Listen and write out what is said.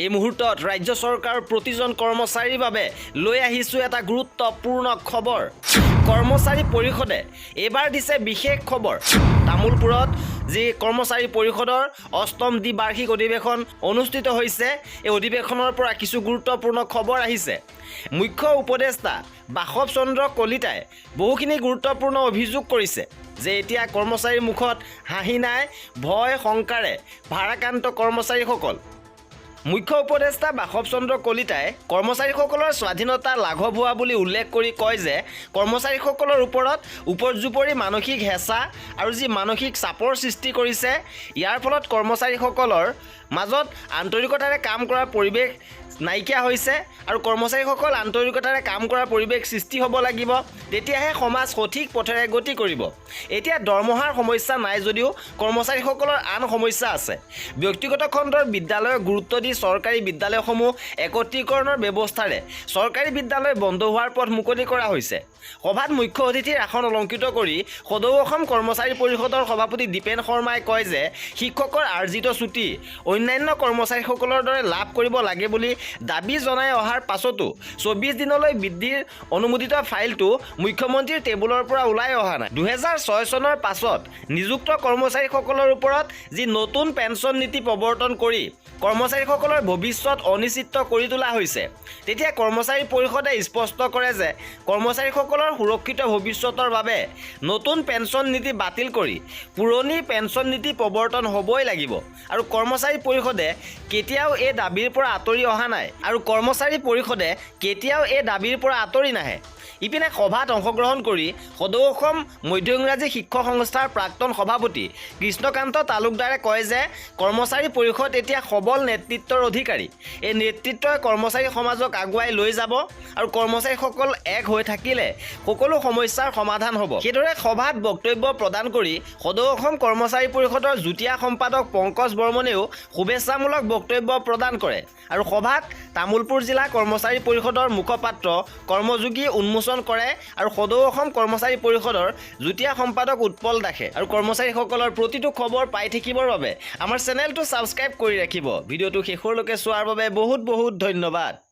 এই মুহূৰ্তত ৰাজ্য চৰকাৰৰ প্ৰতিজন কৰ্মচাৰীৰ বাবে লৈ আহিছোঁ এটা গুৰুত্বপূৰ্ণ খবৰ। কৰ্মচাৰী পৰিষদে এইবাৰ দিছে বিশেষ খবৰ। তামুলপুৰত যি কৰ্মচাৰী পৰিষদৰ অষ্টম দ্বিবাৰ্ষিক অধিৱেশন অনুষ্ঠিত হৈছে, এই অধিৱেশনৰ পৰা কিছু গুৰুত্বপূৰ্ণ খবৰ আহিছে। মুখ্য উপদেষ্টা বাসৱ চন্দ্ৰ কলিতাই বহুখিনি গুৰুত্বপূৰ্ণ অভিযোগ কৰিছে যে এতিয়া কৰ্মচাৰীৰ মুখত হাঁহি নাই, ভয় শংকাৰে ভাৰাক্ৰান্ত কৰ্মচাৰীসকল। মুখ্য উপদেষ্টা বাসৱ চন্দ্ৰ কলিতাই কৰ্মচাৰীসকলৰ স্বাধীনতা লাঘৱ হোৱা বুলি উল্লেখ কৰি কয় যে কৰ্মচাৰীসকলৰ ওপৰত উপৰ্যুপৰি মানসিক হেঁচা আৰু যি মানসিক চাপৰ সৃষ্টি কৰিছে, ইয়াৰ ফলত কৰ্মচাৰীসকলৰ মাজত আন্তৰিকতাৰে কাম কৰাৰ পৰিৱেশ নাইকিয়া হৈছে আৰু কৰ্মচাৰীসকল আন্তৰিকতাৰে কাম কৰাৰ পৰিৱেশ সৃষ্টি হ'ব লাগিব, তেতিয়াহে সমাজ সঠিক পথেৰে গতি কৰিব। এতিয়া দৰমহাৰ সমস্যা নাই যদিও কৰ্মচাৰীসকলৰ আন সমস্যা আছে। ব্যক্তিগত খণ্ডৰ বিদ্যালয়ক গুৰুত্ব দি চৰকাৰী বিদ্যালয়সমূহ একত্ৰীকৰণৰ ব্যৱস্থাৰে চৰকাৰী বিদ্যালয় বন্ধ হোৱাৰ পথ মুকলি কৰা হৈছে। সভাত মুখ্য অতিথিৰ আসন অলংকৃত কৰি সদৌ অসম কৰ্মচাৰী পৰিষদৰ সভাপতি দীপেন শৰ্মাই কয় যে শিক্ষকৰ আৰ্জিত ছুটি অন্যান্য কৰ্মচাৰীসকলৰ দৰে লাভ কৰিব লাগে বুলি দাবী জনাই অহাৰ পাছতো 24 দিনলৈ বৃদ্ধিৰ অনুমোদিত ফাইলটো মুখ্যমন্ত্ৰীৰ টেবুলৰ পৰা ওলাই অহা নাই। 2006 চনৰ পাছত নিযুক্ত কৰ্মচাৰীসকলৰ ওপৰত যি নতুন পেঞ্চন নীতি প্ৰৱৰ্তন কৰি কৰ্মচাৰীসকলৰ ভৱিষ্যত অনিশ্চিত কৰি তোলা হৈছে, তেতিয়া কৰ্মচাৰী পৰিষদে স্পষ্ট কৰে যে কৰ্মচাৰীসকলৰ সুৰক্ষিত ভৱিষ্যতৰ বাবে নতুন পেঞ্চন নীতি বাতিল কৰি পুৰণি পেঞ্চন নীতি প্ৰৱৰ্তন হ'বই লাগিব। আৰু কৰ্মচাৰী পৰিষদে কেতিয়াও এই দাবীৰ পৰা আঁতৰি অহা নাই আৰু কৰ্মচাৰী পৰিষদে কেতিয়াও এই দাবীৰ পৰা আঁতৰি নাহে। ইপিনে সভাত অংশগ্ৰহণ কৰি সদৌ অসম মধ্য ইংৰাজী শিক্ষক সংস্থাৰ প্ৰাক্তন সভাপতি কৃষ্ণকান্ত তালুকদাৰে কয় যে কৰ্মচাৰী পৰিষদ এতিয়া সবল নেতৃত্বৰ অধিকাৰী। এই নেতৃত্বই কৰ্মচাৰী সমাজক আগুৱাই লৈ যাব আৰু কৰ্মচাৰীসকল এক হৈ থাকিলে সকলো সমস্যাৰ সমাধান হ'ব। সেইদৰে সভাত বক্তব্য প্ৰদান কৰি সদৌ অসম কৰ্মচাৰী পৰিষদৰ যুটীয়া সম্পাদক পংকজ বৰ্মনেও শুভেচ্ছামূলক বক্তব্য প্ৰদান কৰে আৰু সভাত তামুলপুৰ জিলা কৰ্মচাৰী পৰিষদৰ মুখপাত্ৰ কৰ্মযোগী উন্মোচন কৰে আৰু সদৌ অসম কৰ্মচাৰী পৰিষদৰ যুটীয়া সম্পাদক উৎপল দাসে। আৰু কৰ্মচাৰীসকলৰ প্ৰতিটো খবৰ পাই থাকিবৰ বাবে আমাৰ চেনেলটো ছাবস্ক্ৰাইব কৰি ৰাখিব। ভিডিঅ'টো শেষলৈকে চোৱাৰ বাবে বহুত বহুত ধন্যবাদ।